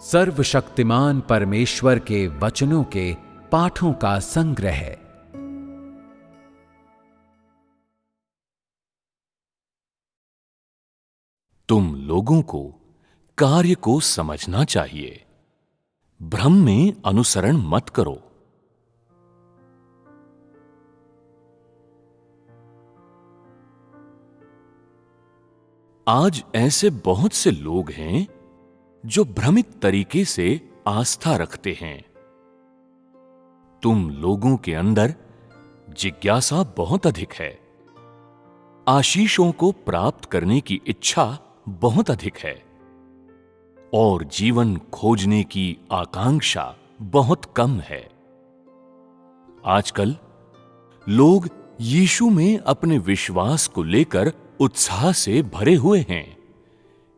सर्वशक्तिमान परमेश्वर के वचनों के पाठों का संग्रह। तुम लोगों को कार्य को समझना चाहिए, भ्रम में अनुसरण मत करो। आज ऐसे बहुत से लोग हैं जो भ्रमित तरीके से आस्था रखते हैं। तुम लोगों के अंदर जिज्ञासा बहुत अधिक है, आशीषों को प्राप्त करने की इच्छा बहुत अधिक है और जीवन खोजने की आकांक्षा बहुत कम है। आजकल लोग यीशु में अपने विश्वास को लेकर उत्साह से भरे हुए हैं।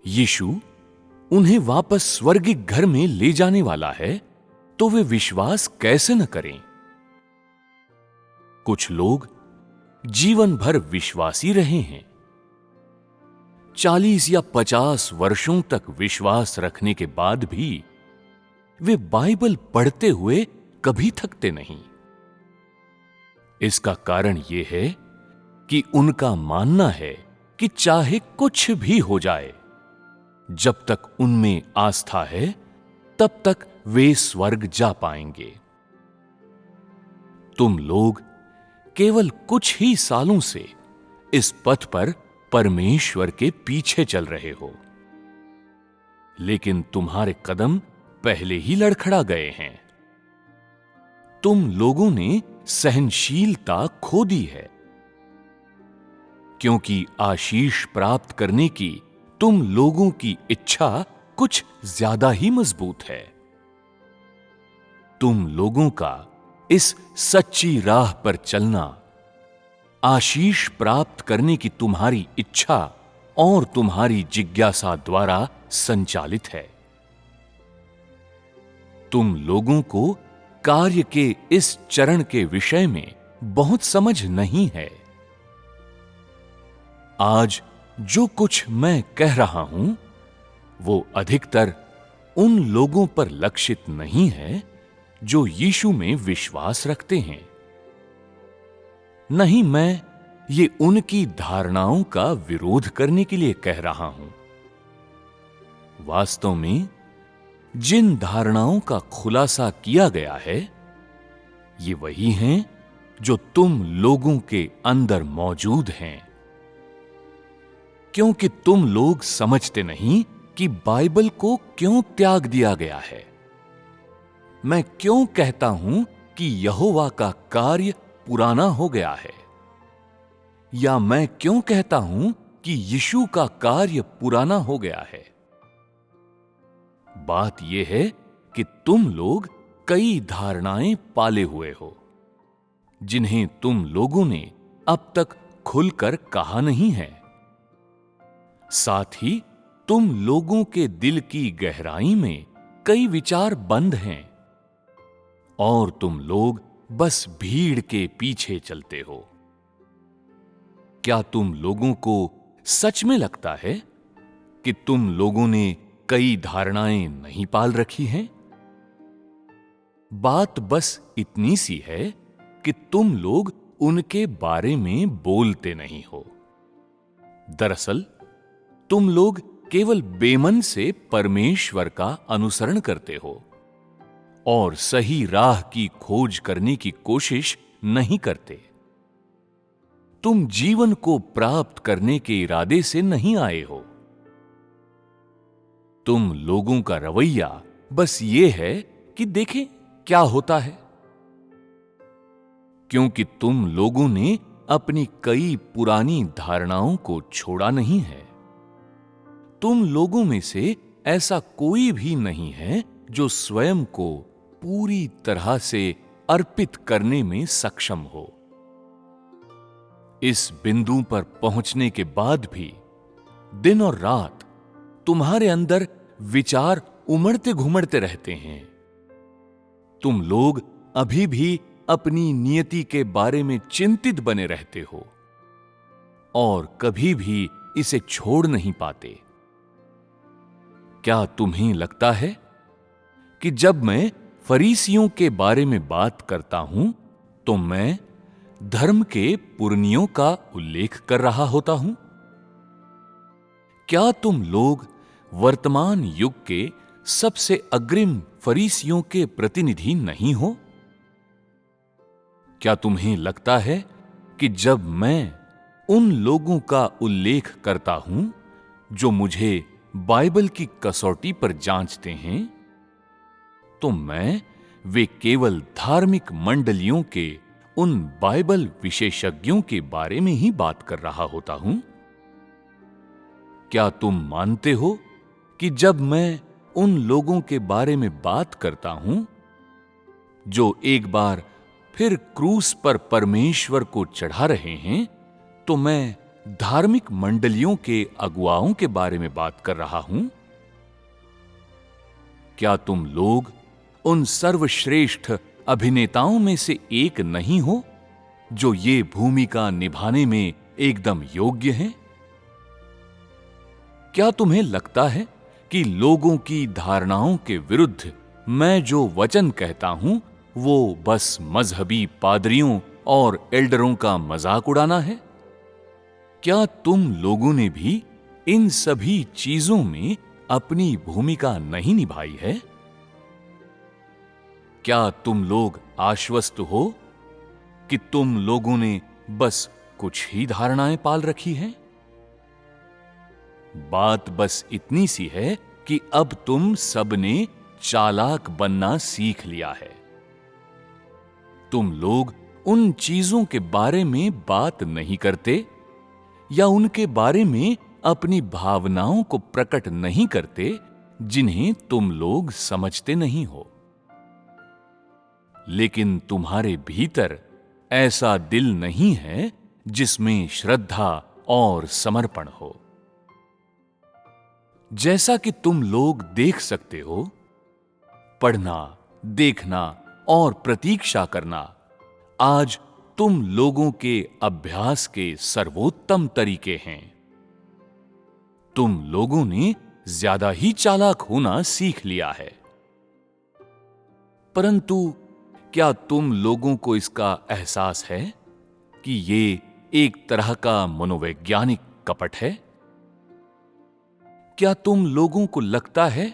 यीशु उन्हें वापस स्वर्गिक घर में ले जाने वाला है, तो वे विश्वास कैसे न करें। कुछ लोग जीवन भर विश्वासी रहे हैं, 40 या 50 वर्षों तक विश्वास रखने के बाद भी वे बाइबल पढ़ते हुए कभी थकते नहीं। इसका कारण यह है कि उनका मानना है कि चाहे कुछ भी हो जाए, जब तक उनमें आस्था है तब तक वे स्वर्ग जा पाएंगे। तुम लोग केवल कुछ ही सालों से इस पथ पर परमेश्वर के पीछे चल रहे हो, लेकिन तुम्हारे कदम पहले ही लड़खड़ा गए हैं। तुम लोगों ने सहनशीलता खो दी है, क्योंकि आशीष प्राप्त करने की तुम लोगों की इच्छा कुछ ज्यादा ही मजबूत है। तुम लोगों का इस सच्ची राह पर चलना आशीष प्राप्त करने की तुम्हारी इच्छा और तुम्हारी जिज्ञासा द्वारा संचालित है। तुम लोगों को कार्य के इस चरण के विषय में बहुत समझ नहीं है। आज जो कुछ मैं कह रहा हूं, वो अधिकतर उन लोगों पर लक्षित नहीं है जो यीशु में विश्वास रखते हैं। नहीं, मैं ये उनकी धारणाओं का विरोध करने के लिए कह रहा हूं। वास्तव में जिन धारणाओं का खुलासा किया गया है, ये वही हैं जो तुम लोगों के अंदर मौजूद हैं, क्योंकि तुम लोग समझते नहीं कि बाइबल को क्यों त्याग दिया गया है। मैं क्यों कहता हूं कि यहोवा का कार्य पुराना हो गया है, या मैं क्यों कहता हूं कि यीशु का कार्य पुराना हो गया है। बात यह है कि तुम लोग कई धारणाएं पाले हुए हो, जिन्हें तुम लोगों ने अब तक खुलकर कहा नहीं है। साथ ही तुम लोगों के दिल की गहराई में कई विचार बंद हैं और तुम लोग बस भीड़ के पीछे चलते हो। क्या तुम लोगों को सच में लगता है कि तुम लोगों ने कई धारणाएं नहीं पाल रखी हैं? बात बस इतनी सी है कि तुम लोग उनके बारे में बोलते नहीं हो। दरअसल तुम लोग केवल बेमन से परमेश्वर का अनुसरण करते हो और सही राह की खोज करने की कोशिश नहीं करते। तुम जीवन को प्राप्त करने के इरादे से नहीं आए हो। तुम लोगों का रवैया बस ये है कि देखें क्या होता है, क्योंकि तुम लोगों ने अपनी कई पुरानी धारणाओं को छोड़ा नहीं है। तुम लोगों में से ऐसा कोई भी नहीं है जो स्वयं को पूरी तरह से अर्पित करने में सक्षम हो। इस बिंदु पर पहुंचने के बाद भी दिन और रात तुम्हारे अंदर विचार उमड़ते घुमड़ते रहते हैं। तुम लोग अभी भी अपनी नियति के बारे में चिंतित बने रहते हो और कभी भी इसे छोड़ नहीं पाते। क्या तुम्हें लगता है कि जब मैं फरीसियों के बारे में बात करता हूं तो मैं धर्म के पुरनियों का उल्लेख कर रहा होता हूं? क्या तुम लोग वर्तमान युग के सबसे अग्रिम फरीसियों के प्रतिनिधि नहीं हो? क्या तुम्हें लगता है कि जब मैं उन लोगों का उल्लेख करता हूं जो मुझे बाइबल की कसौटी पर जांचते हैं, तो मैं वे केवल धार्मिक मंडलियों के उन बाइबल विशेषज्ञों के बारे में ही बात कर रहा होता हूं? क्या तुम मानते हो कि जब मैं उन लोगों के बारे में बात करता हूं जो एक बार फिर क्रूस पर परमेश्वर को चढ़ा रहे हैं, तो मैं धार्मिक मंडलियों के अगुवाओं के बारे में बात कर रहा हूं? क्या तुम लोग उन सर्वश्रेष्ठ अभिनेताओं में से एक नहीं हो जो ये भूमिका निभाने में एकदम योग्य हैं? क्या तुम्हें लगता है कि लोगों की धारणाओं के विरुद्ध मैं जो वचन कहता हूं वो बस मजहबी पादरियों और एल्डरों का मजाक उड़ाना है? क्या तुम लोगों ने भी इन सभी चीजों में अपनी भूमिका नहीं निभाई है? क्या तुम लोग आश्वस्त हो कि तुम लोगों ने बस कुछ ही धारणाएं पाल रखी हैं? बात बस इतनी सी है कि अब तुम सबने चालाक बनना सीख लिया है। तुम लोग उन चीजों के बारे में बात नहीं करते या उनके बारे में अपनी भावनाओं को प्रकट नहीं करते जिन्हें तुम लोग समझते नहीं हो। लेकिन तुम्हारे भीतर ऐसा दिल नहीं है जिसमें श्रद्धा और समर्पण हो। जैसा कि तुम लोग देख सकते हो, पढ़ना, देखना और प्रतीक्षा करना आज तुम लोगों के अभ्यास के सर्वोत्तम तरीके हैं। तुम लोगों ने ज्यादा ही चालाक होना सीख लिया है। परंतु क्या तुम लोगों को इसका एहसास है कि ये एक तरह का मनोवैज्ञानिक कपट है? क्या तुम लोगों को लगता है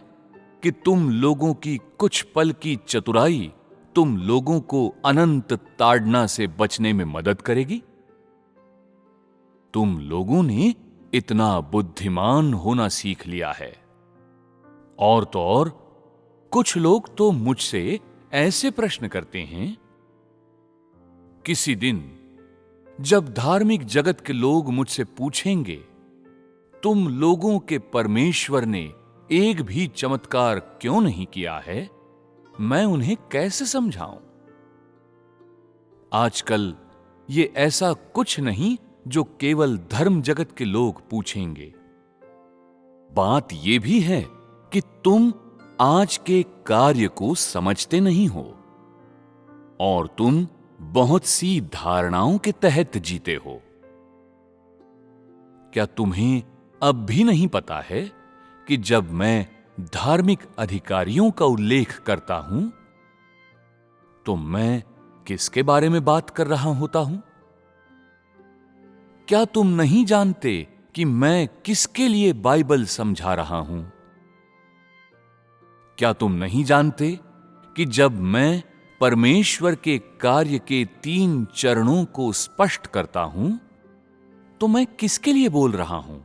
कि तुम लोगों की कुछ पल की चतुराई तुम लोगों को अनंत ताड़ना से बचने में मदद करेगी? तुम लोगों ने इतना बुद्धिमान होना सीख लिया है। और तो और कुछ लोग तो मुझसे ऐसे प्रश्न करते हैं, किसी दिन जब धार्मिक जगत के लोग मुझसे पूछेंगे, तुम लोगों के परमेश्वर ने एक भी चमत्कार क्यों नहीं किया है, मैं उन्हें कैसे समझाऊं? आजकल ये ऐसा कुछ नहीं जो केवल धर्म जगत के लोग पूछेंगे। बात यह भी है कि तुम आज के कार्य को समझते नहीं हो और तुम बहुत सी धारणाओं के तहत जीते हो। क्या तुम्हें अब भी नहीं पता है कि जब मैं धार्मिक अधिकारियों का उल्लेख करता हूं तो मैं किसके बारे में बात कर रहा होता हूं? क्या तुम नहीं जानते कि मैं किसके लिए बाइबल समझा रहा हूं? क्या तुम नहीं जानते कि जब मैं परमेश्वर के कार्य के 3 चरणों को स्पष्ट करता हूं तो मैं किसके लिए बोल रहा हूं?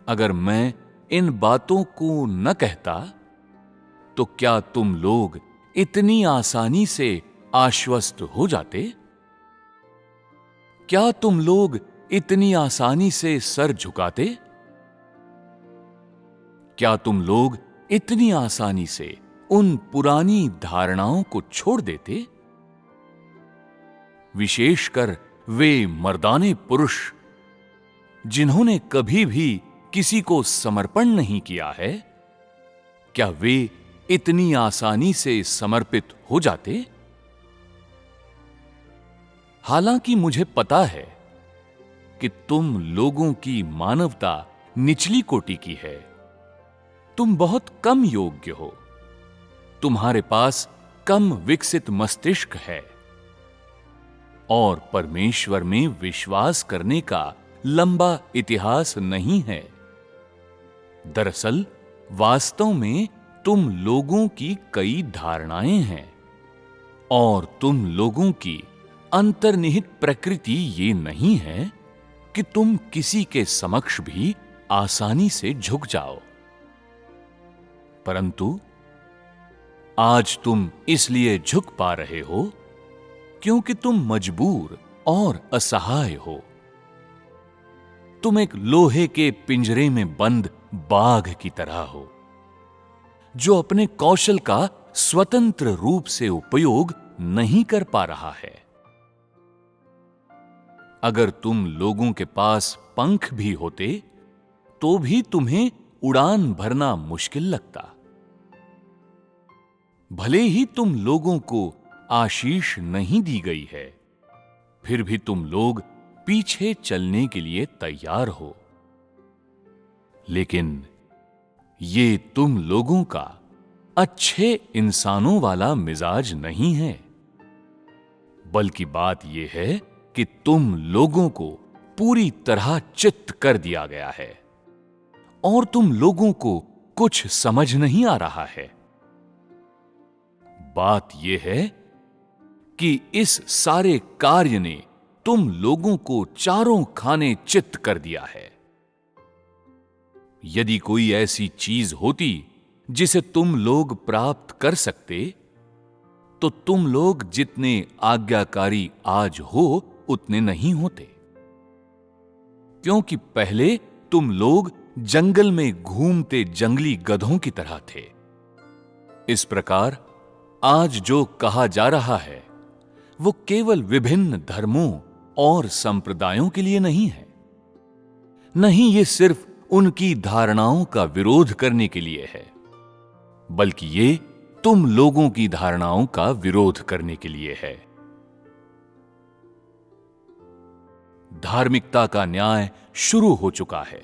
अगर मैं इन बातों को न कहता तो क्या तुम लोग इतनी आसानी से आश्वस्त हो जाते? क्या तुम लोग इतनी आसानी से सर झुकाते? क्या तुम लोग इतनी आसानी से उन पुरानी धारणाओं को छोड़ देते? विशेषकर वे मर्दाने पुरुष जिन्होंने कभी भी किसी को समर्पण नहीं किया है, क्या वे इतनी आसानी से समर्पित हो जाते? हालांकि मुझे पता है कि तुम लोगों की मानवता निचली कोटि की है, तुम बहुत कम योग्य हो, तुम्हारे पास कम विकसित मस्तिष्क है और परमेश्वर में विश्वास करने का लंबा इतिहास नहीं है। दरअसल वास्तव में तुम लोगों की कई धारणाएं हैं और तुम लोगों की अंतर्निहित प्रकृति ये नहीं है कि तुम किसी के समक्ष भी आसानी से झुक जाओ, परंतु आज तुम इसलिए झुक पा रहे हो क्योंकि तुम मजबूर और असहाय हो। तुम एक लोहे के पिंजरे में बंद बाघ की तरह हो जो अपने कौशल का स्वतंत्र रूप से उपयोग नहीं कर पा रहा है। अगर तुम लोगों के पास पंख भी होते तो भी तुम्हें उड़ान भरना मुश्किल लगता। भले ही तुम लोगों को आशीष नहीं दी गई है, फिर भी तुम लोग पीछे चलने के लिए तैयार हो। लेकिन ये तुम लोगों का अच्छे इंसानों वाला मिजाज नहीं है, बल्कि बात यह है कि तुम लोगों को पूरी तरह चित्त कर दिया गया है और तुम लोगों को कुछ समझ नहीं आ रहा है। बात यह है कि इस सारे कार्य ने तुम लोगों को चारों खाने चित्त कर दिया है। यदि कोई ऐसी चीज होती जिसे तुम लोग प्राप्त कर सकते, तो तुम लोग जितने आज्ञाकारी आज हो उतने नहीं होते, क्योंकि पहले तुम लोग जंगल में घूमते जंगली गधों की तरह थे। इस प्रकार आज जो कहा जा रहा है वो केवल विभिन्न धर्मों और संप्रदायों के लिए नहीं है, नहीं ये सिर्फ उनकी धारणाओं का विरोध करने के लिए है, बल्कि ये तुम लोगों की धारणाओं का विरोध करने के लिए है। धार्मिकता का न्याय शुरू हो चुका है।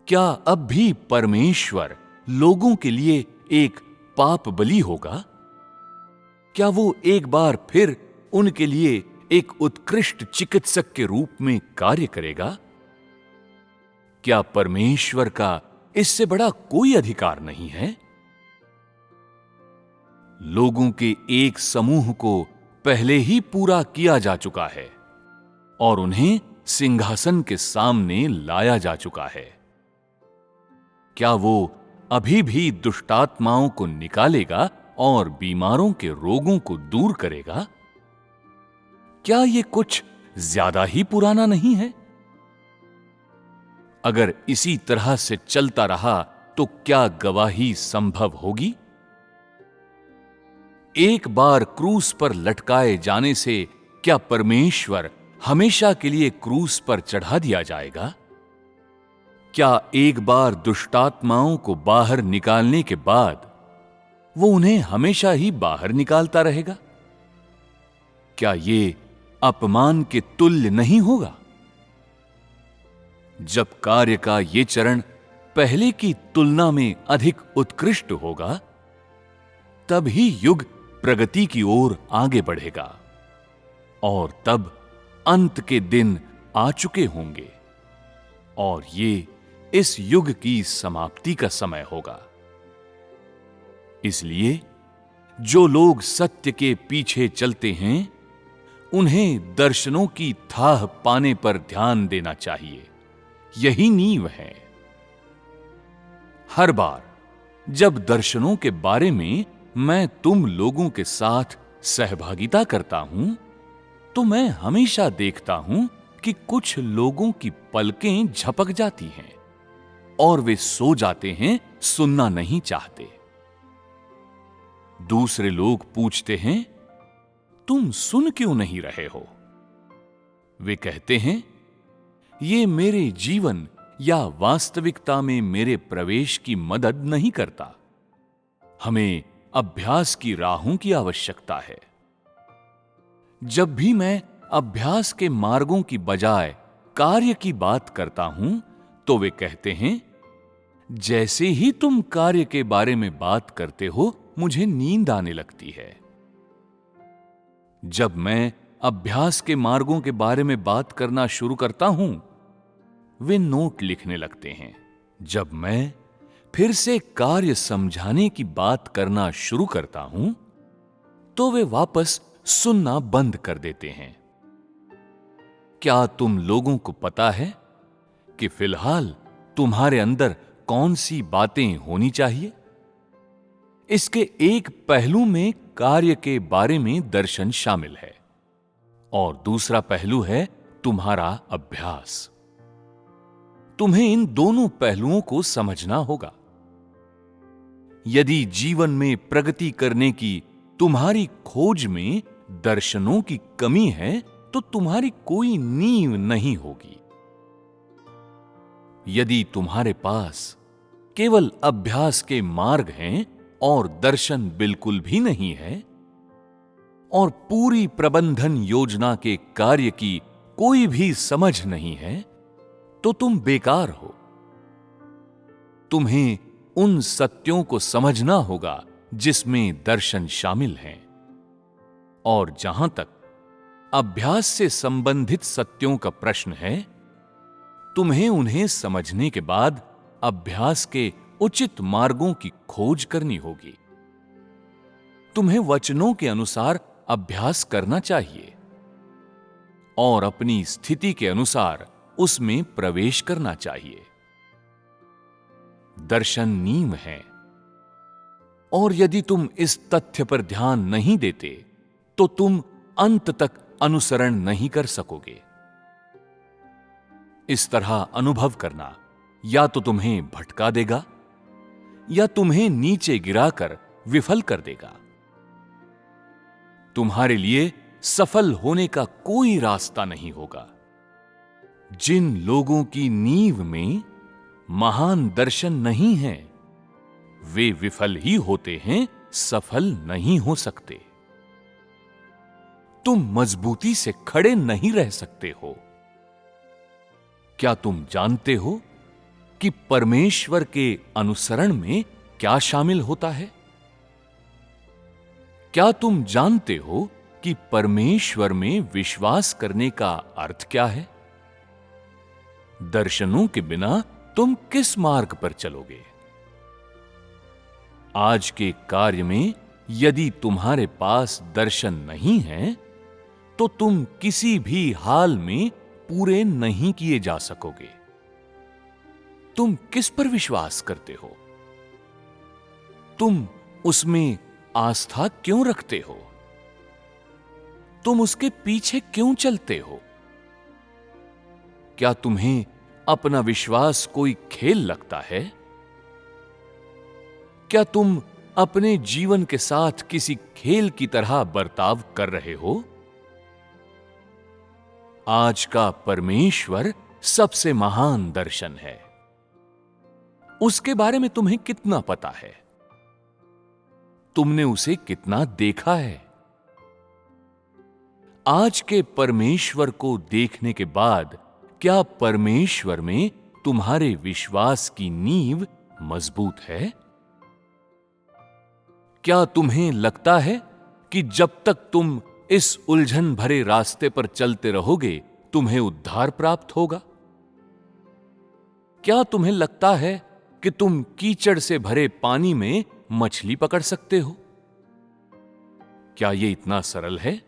क्या अब भी परमेश्वर लोगों के लिए एक पाप बलि होगा? क्या वो एक बार फिर उनके लिए एक उत्कृष्ट चिकित्सक के रूप में कार्य करेगा? क्या परमेश्वर का इससे बड़ा कोई अधिकार नहीं है? लोगों के एक समूह को पहले ही पूरा किया जा चुका है और उन्हें सिंहासन के सामने लाया जा चुका है। क्या वो अभी भी दुष्टात्माओं को निकालेगा और बीमारों के रोगों को दूर करेगा? क्या ये कुछ ज्यादा ही पुराना नहीं है? अगर इसी तरह से चलता रहा तो क्या गवाही संभव होगी? एक बार क्रूस पर लटकाए जाने से क्या परमेश्वर हमेशा के लिए क्रूस पर चढ़ा दिया जाएगा? क्या एक बार दुष्टात्माओं को बाहर निकालने के बाद वो उन्हें हमेशा ही बाहर निकालता रहेगा? क्या ये अपमान के तुल्य नहीं होगा? जब कार्य का ये चरण पहले की तुलना में अधिक उत्कृष्ट होगा, तब ही युग प्रगति की ओर आगे बढ़ेगा और तब अंत के दिन आ चुके होंगे और ये इस युग की समाप्ति का समय होगा। इसलिए जो लोग सत्य के पीछे चलते हैं, उन्हें दर्शनों की थाह पाने पर ध्यान देना चाहिए। यही नींव है। हर बार जब दर्शनों के बारे में मैं तुम लोगों के साथ सहभागिता करता हूं, तो मैं हमेशा देखता हूं कि कुछ लोगों की पलकें झपक जाती हैं और वे सो जाते हैं, सुनना नहीं चाहते। दूसरे लोग पूछते हैं, तुम सुन क्यों नहीं रहे हो? वे कहते हैं, ये मेरे जीवन या वास्तविकता में मेरे प्रवेश की मदद नहीं करता। हमें अभ्यास की राहों की आवश्यकता है। जब भी मैं अभ्यास के मार्गों की बजाय कार्य की बात करता हूं, तो वे कहते हैं, जैसे ही तुम कार्य के बारे में बात करते हो, मुझे नींद आने लगती है। जब मैं अभ्यास के मार्गों के बारे में बात करना शुरू करता हूं, वे नोट लिखने लगते हैं। जब मैं फिर से कार्य समझाने की बात करना शुरू करता हूं, तो वे वापस सुनना बंद कर देते हैं। क्या तुम लोगों को पता है कि फिलहाल तुम्हारे अंदर कौन सी बातें होनी चाहिए? इसके एक पहलू में कार्य के बारे में दर्शन शामिल है और दूसरा पहलू है तुम्हारा अभ्यास। तुम्हें इन दोनों पहलुओं को समझना होगा। यदि जीवन में प्रगति करने की तुम्हारी खोज में दर्शनों की कमी है, तो तुम्हारी कोई नींव नहीं होगी। यदि तुम्हारे पास केवल अभ्यास के मार्ग हैं और दर्शन बिल्कुल भी नहीं है, और पूरी प्रबंधन योजना के कार्य की कोई भी समझ नहीं है, तो तुम बेकार हो। तुम्हें उन सत्यों को समझना होगा जिसमें दर्शन शामिल हैं, और जहां तक अभ्यास से संबंधित सत्यों का प्रश्न है, तुम्हें उन्हें समझने के बाद अभ्यास के उचित मार्गों की खोज करनी होगी। तुम्हें वचनों के अनुसार अभ्यास करना चाहिए और अपनी स्थिति के अनुसार उसमें प्रवेश करना चाहिए। दर्शन नींव है, और यदि तुम इस तथ्य पर ध्यान नहीं देते, तो तुम अंत तक अनुसरण नहीं कर सकोगे। इस तरह अनुभव करना या तो तुम्हें भटका देगा या तुम्हें नीचे गिराकर विफल कर देगा। तुम्हारे लिए सफल होने का कोई रास्ता नहीं होगा। जिन लोगों की नींव में महान दर्शन नहीं है, वे विफल ही होते हैं, सफल नहीं हो सकते। तुम मजबूती से खड़े नहीं रह सकते हो। क्या तुम जानते हो कि परमेश्वर के अनुसरण में क्या शामिल होता है? क्या तुम जानते हो कि परमेश्वर में विश्वास करने का अर्थ क्या है? दर्शनों के बिना तुम किस मार्ग पर चलोगे? आज के कार्य में यदि तुम्हारे पास दर्शन नहीं है, तो तुम किसी भी हाल में पूरे नहीं किए जा सकोगे। तुम किस पर विश्वास करते हो? तुम उसमें आस्था क्यों रखते हो? तुम उसके पीछे क्यों चलते हो? क्या तुम्हें अपना विश्वास कोई खेल लगता है? क्या तुम अपने जीवन के साथ किसी खेल की तरह बर्ताव कर रहे हो? आज का परमेश्वर सबसे महान दर्शन है। उसके बारे में तुम्हें कितना पता है? तुमने उसे कितना देखा है? आज के परमेश्वर को देखने के बाद क्या परमेश्वर में तुम्हारे विश्वास की नींव मजबूत है? क्या तुम्हें लगता है कि जब तक तुम इस उलझन भरे रास्ते पर चलते रहोगे, तुम्हें उद्धार प्राप्त होगा? क्या तुम्हें लगता है कि तुम कीचड़ से भरे पानी में मछली पकड़ सकते हो? क्या यह इतना सरल है?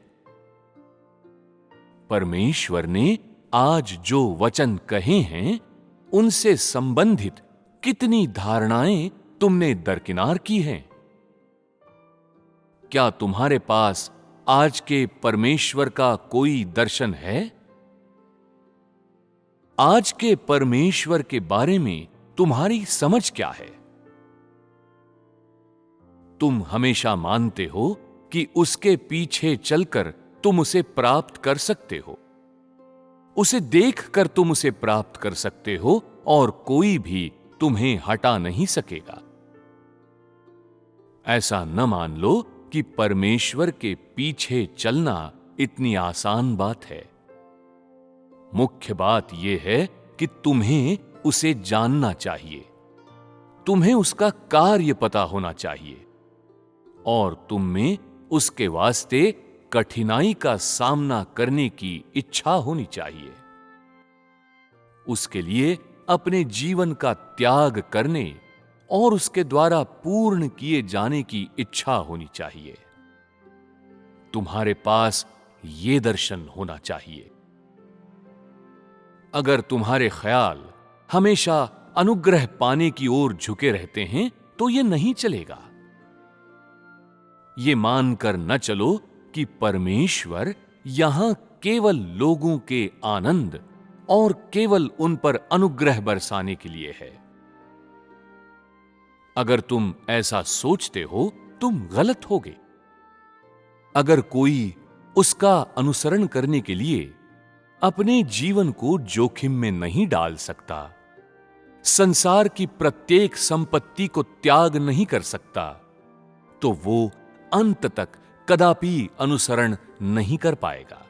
परमेश्वर ने आज जो वचन कहे हैं, उनसे संबंधित कितनी धारणाएं तुमने दरकिनार की हैं? क्या तुम्हारे पास आज के परमेश्वर का कोई दर्शन है? आज के परमेश्वर के बारे में तुम्हारी समझ क्या है? तुम हमेशा मानते हो कि उसके पीछे चलकर तुम उसे प्राप्त कर सकते हो। उसे देखकर तुम उसे प्राप्त कर सकते हो और कोई भी तुम्हें हटा नहीं सकेगा। ऐसा न मान लो कि परमेश्वर के पीछे चलना इतनी आसान बात है। मुख्य बात यह है कि तुम्हें उसे जानना चाहिए। तुम्हें उसका कार्य पता होना चाहिए और तुम में उसके वास्ते कठिनाई का सामना करने की इच्छा होनी चाहिए। उसके लिए अपने जीवन का त्याग करने और उसके द्वारा पूर्ण किए जाने की इच्छा होनी चाहिए। तुम्हारे पास यह दर्शन होना चाहिए। अगर तुम्हारे ख्याल हमेशा अनुग्रह पाने की ओर झुके रहते हैं तो यह नहीं चलेगा। यह मानकर न चलो कि परमेश्वर यहां केवल लोगों के आनंद और केवल उन पर अनुग्रह बरसाने के लिए है। अगर तुम ऐसा सोचते हो तुम गलत होगे। अगर कोई उसका अनुसरण करने के लिए अपने जीवन को जोखिम में नहीं डाल सकता, संसार की प्रत्येक संपत्ति को त्याग नहीं कर सकता, तो वो अंत तक कदापि अनुसरण नहीं कर पाएगा।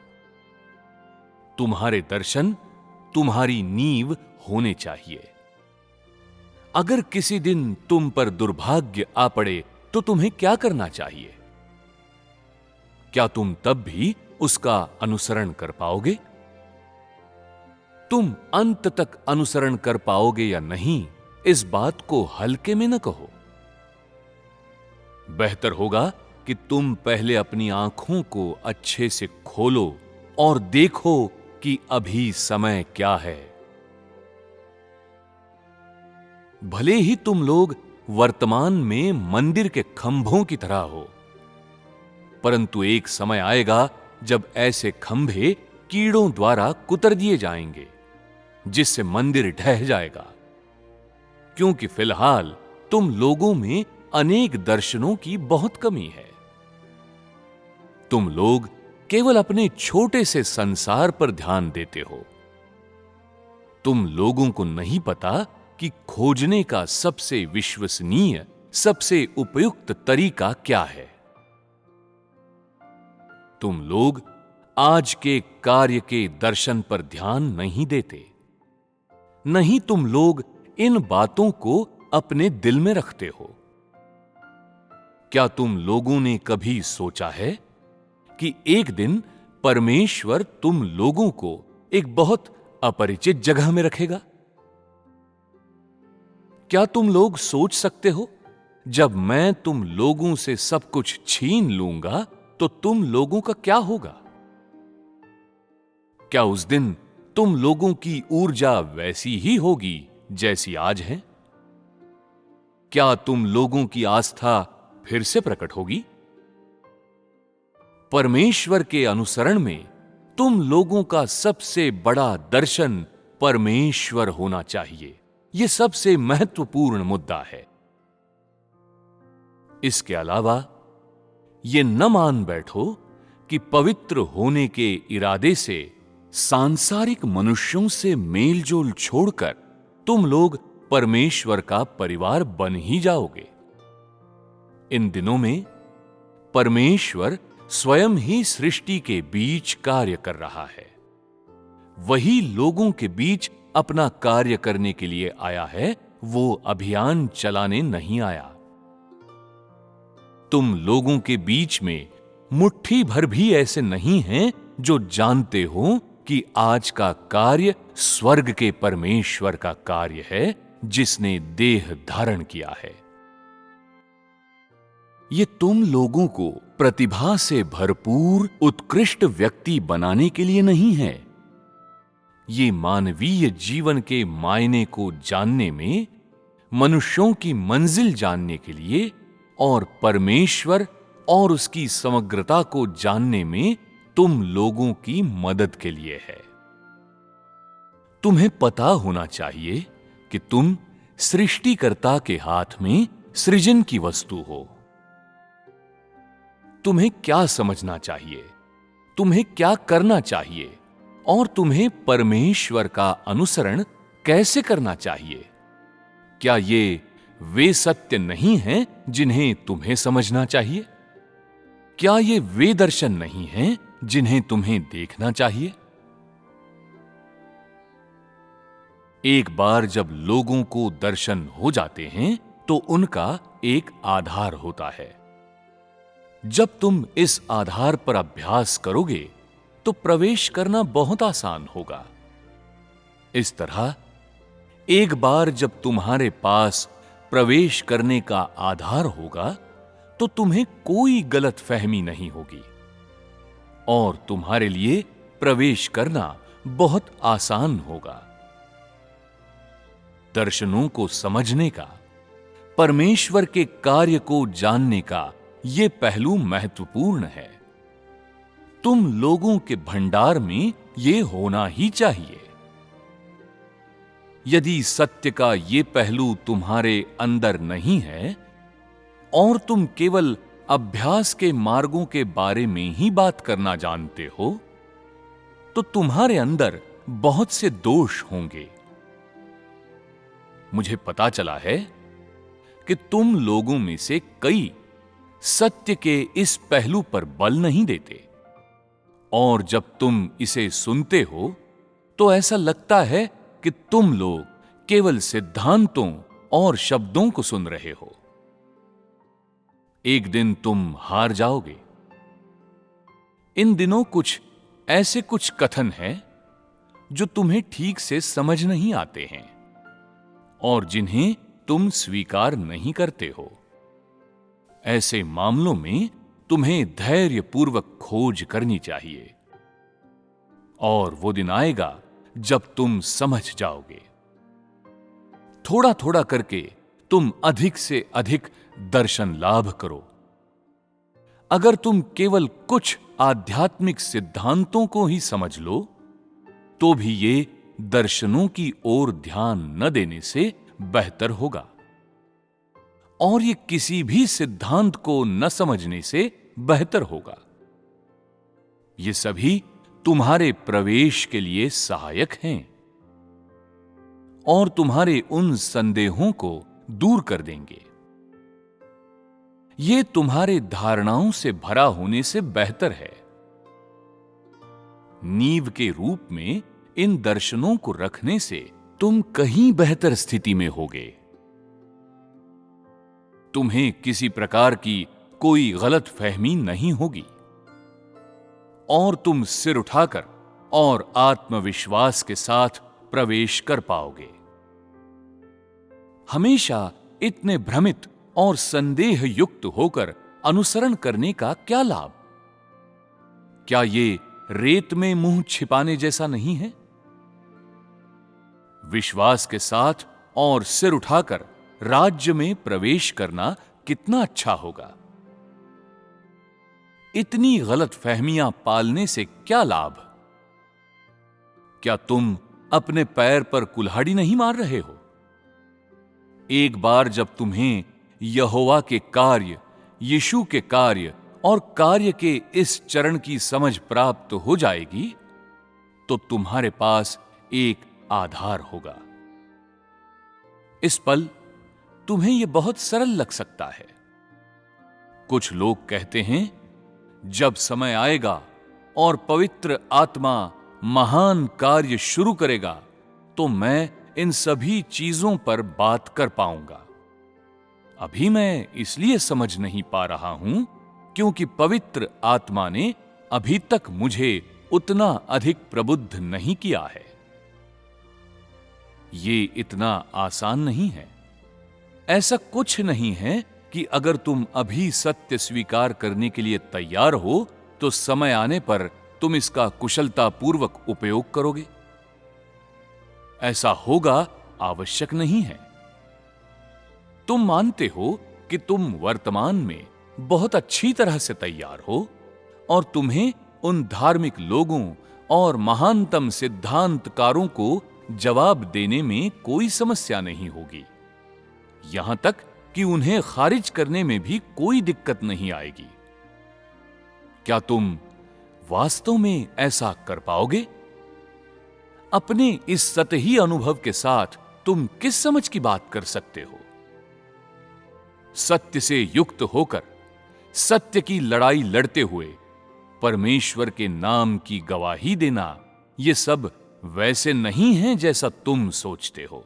तुम्हारे दर्शन तुम्हारी नींव होने चाहिए। अगर किसी दिन तुम पर दुर्भाग्य आ पड़े तो तुम्हें क्या करना चाहिए? क्या तुम तब भी उसका अनुसरण कर पाओगे? तुम अंत तक अनुसरण कर पाओगे या नहीं, इस बात को हल्के में न कहो। बेहतर होगा कि तुम पहले अपनी आंखों को अच्छे से खोलो और देखो कि अभी समय क्या है। भले ही तुम लोग वर्तमान में मंदिर के खंभों की तरह हो, परंतु एक समय आएगा जब ऐसे खंभे कीड़ों द्वारा कुतर दिए जाएंगे, जिससे मंदिर ढह जाएगा। क्योंकि फिलहाल तुम लोगों में अनेक दर्शनों की बहुत कमी है। तुम लोग केवल अपने छोटे से संसार पर ध्यान देते हो। तुम लोगों को नहीं पता कि खोजने का सबसे विश्वसनीय, सबसे उपयुक्त तरीका क्या है। तुम लोग आज के कार्य के दर्शन पर ध्यान नहीं देते। नहीं तुम लोग इन बातों को अपने दिल में रखते हो। क्या तुम लोगों ने कभी सोचा है कि एक दिन परमेश्वर तुम लोगों को एक बहुत अपरिचित जगह में रखेगा? क्या तुम लोग सोच सकते हो, जब मैं तुम लोगों से सब कुछ छीन लूंगा तो तुम लोगों का क्या होगा? क्या उस दिन तुम लोगों की ऊर्जा वैसी ही होगी जैसी आज है? क्या तुम लोगों की आस्था फिर से प्रकट होगी? परमेश्वर के अनुसरण में तुम लोगों का सबसे बड़ा दर्शन परमेश्वर होना चाहिए। यह सबसे महत्वपूर्ण मुद्दा है। इसके अलावा यह न मान बैठो कि पवित्र होने के इरादे से सांसारिक मनुष्यों से मेलजोल छोड़कर तुम लोग परमेश्वर का परिवार बन ही जाओगे। इन दिनों में परमेश्वर स्वयं ही सृष्टि के बीच कार्य कर रहा है। वही लोगों के बीच अपना कार्य करने के लिए आया है, वो अभियान चलाने नहीं आया। तुम लोगों के बीच में मुट्ठी भर भी ऐसे नहीं हैं जो जानते हो कि आज का कार्य स्वर्ग के परमेश्वर का कार्य है, जिसने देह धारण किया है। ये तुम लोगों को प्रतिभा से भरपूर उत्कृष्ट व्यक्ति बनाने के लिए नहीं है। ये मानवीय जीवन के मायने को जानने में, मनुष्यों की मंजिल जानने के लिए और परमेश्वर और उसकी समग्रता को जानने में तुम लोगों की मदद के लिए है। तुम्हें पता होना चाहिए कि तुम सृष्टिकर्ता के हाथ में सृजन की वस्तु हो। तुम्हें क्या समझना चाहिए, तुम्हें क्या करना चाहिए और तुम्हें परमेश्वर का अनुसरण कैसे करना चाहिए? क्या ये वे सत्य नहीं हैं जिन्हें तुम्हें समझना चाहिए? क्या ये वे दर्शन नहीं हैं जिन्हें तुम्हें देखना चाहिए? एक बार जब लोगों को दर्शन हो जाते हैं तो उनका एक आधार होता है। जब तुम इस आधार पर अभ्यास करोगे तो प्रवेश करना बहुत आसान होगा। इस तरह एक बार जब तुम्हारे पास प्रवेश करने का आधार होगा तो तुम्हें कोई गलतफहमी नहीं होगी और तुम्हारे लिए प्रवेश करना बहुत आसान होगा। दर्शनों को समझने का, परमेश्वर के कार्य को जानने का यह पहलू महत्वपूर्ण है। तुम लोगों के भंडार में यह होना ही चाहिए। यदि सत्य का यह पहलू तुम्हारे अंदर नहीं है और तुम केवल अभ्यास के मार्गों के बारे में ही बात करना जानते हो, तो तुम्हारे अंदर बहुत से दोष होंगे। मुझे पता चला है कि तुम लोगों में से कई सत्य के इस पहलू पर बल नहीं देते और जब तुम इसे सुनते हो तो ऐसा लगता है कि तुम लोग केवल सिद्धांतों और शब्दों को सुन रहे हो। एक दिन तुम हार जाओगे। इन दिनों कुछ कथन हैं जो तुम्हें ठीक से समझ नहीं आते हैं और जिन्हें तुम स्वीकार नहीं करते हो। ऐसे मामलों में तुम्हें धैर्यपूर्वक खोज करनी चाहिए और वो दिन आएगा जब तुम समझ जाओगे। थोड़ा थोड़ा करके तुम अधिक से अधिक दर्शन लाभ करो। अगर तुम केवल कुछ आध्यात्मिक सिद्धांतों को ही समझ लो तो भी ये दर्शनों की ओर ध्यान न देने से बेहतर होगा और ये किसी भी सिद्धांत को न समझने से बेहतर होगा। ये सभी तुम्हारे प्रवेश के लिए सहायक हैं और तुम्हारे उन संदेहों को दूर कर देंगे। ये तुम्हारे धारणाओं से भरा होने से बेहतर है। नींव के रूप में इन दर्शनों को रखने से तुम कहीं बेहतर स्थिति में होगे। तुम्हें किसी प्रकार की कोई गलत फहमी नहीं होगी और तुम सिर उठाकर और आत्मविश्वास के साथ प्रवेश कर पाओगे। हमेशा इतने भ्रमित और संदेह युक्त होकर अनुसरण करने का क्या लाभ? क्या ये रेत में मुंह छिपाने जैसा नहीं है? विश्वास के साथ और सिर उठाकर राज्य में प्रवेश करना कितना अच्छा होगा। इतनी गलत फहमियां पालने से क्या लाभ? क्या तुम अपने पैर पर कुल्हाड़ी नहीं मार रहे हो? एक बार जब तुम्हें यहोवा के कार्य, यीशु के कार्य और कार्य के इस चरण की समझ प्राप्त हो जाएगी तो तुम्हारे पास एक आधार होगा। इस पल तुम्हें यह बहुत सरल लग सकता है। कुछ लोग कहते हैं, जब समय आएगा और पवित्र आत्मा महान कार्य शुरू करेगा तो मैं इन सभी चीजों पर बात कर पाऊंगा। अभी मैं इसलिए समझ नहीं पा रहा हूं क्योंकि पवित्र आत्मा ने अभी तक मुझे उतना अधिक प्रबुद्ध नहीं किया है। ये इतना आसान नहीं है। ऐसा कुछ नहीं है कि अगर तुम अभी सत्य स्वीकार करने के लिए तैयार हो तो समय आने पर तुम इसका कुशलतापूर्वक उपयोग करोगे। ऐसा होगा आवश्यक नहीं है। तुम मानते हो कि तुम वर्तमान में बहुत अच्छी तरह से तैयार हो और तुम्हें उन धार्मिक लोगों और महानतम सिद्धांतकारों को जवाब देने में कोई समस्या नहीं होगी। यहां तक कि उन्हें खारिज करने में भी कोई दिक्कत नहीं आएगी। क्या तुम वास्तव में ऐसा कर पाओगे? अपने इस सतही अनुभव के साथ तुम किस समझ की बात कर सकते हो? सत्य से युक्त होकर, सत्य की लड़ाई लड़ते हुए परमेश्वर के नाम की गवाही देना, यह सब वैसे नहीं है जैसा तुम सोचते हो।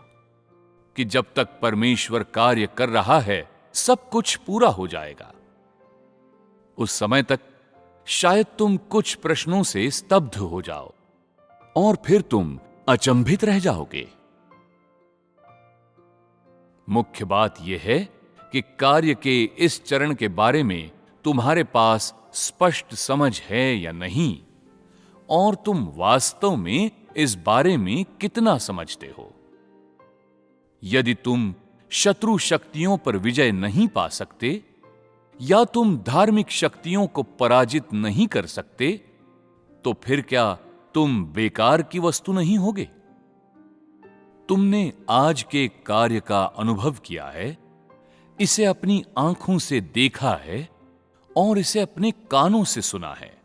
कि जब तक परमेश्वर कार्य कर रहा है सब कुछ पूरा हो जाएगा। उस समय तक शायद तुम कुछ प्रश्नों से स्तब्ध हो जाओ और फिर तुम अचंभित रह जाओगे। मुख्य बात यह है कि कार्य के इस चरण के बारे में तुम्हारे पास स्पष्ट समझ है या नहीं, और तुम वास्तव में इस बारे में कितना समझते हो। यदि तुम शत्रु शक्तियों पर विजय नहीं पा सकते या तुम धार्मिक शक्तियों को पराजित नहीं कर सकते, तो फिर क्या तुम बेकार की वस्तु नहीं होगे? तुमने आज के कार्य का अनुभव किया है, इसे अपनी आंखों से देखा है और इसे अपने कानों से सुना है।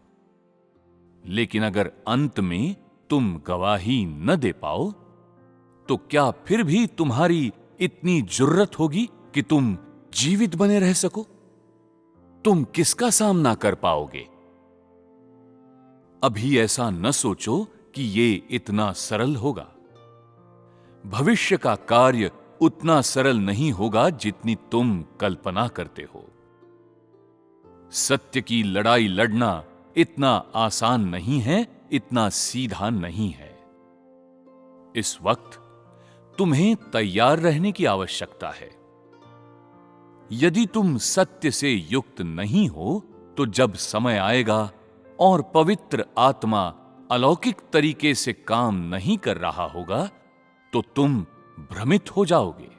लेकिन अगर अंत में तुम गवाही न दे पाओ, तो क्या फिर भी तुम्हारी इतनी जुर्रत होगी कि तुम जीवित बने रह सको? तुम किसका सामना कर पाओगे? अभी ऐसा न सोचो कि ये इतना सरल होगा। भविष्य का कार्य उतना सरल नहीं होगा जितनी तुम कल्पना करते हो। सत्य की लड़ाई लड़ना इतना आसान नहीं है, इतना सीधा नहीं है। इस वक्त तुम्हें तैयार रहने की आवश्यकता है। यदि तुम सत्य से युक्त नहीं हो, तो जब समय आएगा और पवित्र आत्मा अलौकिक तरीके से काम नहीं कर रहा होगा, तो तुम भ्रमित हो जाओगे।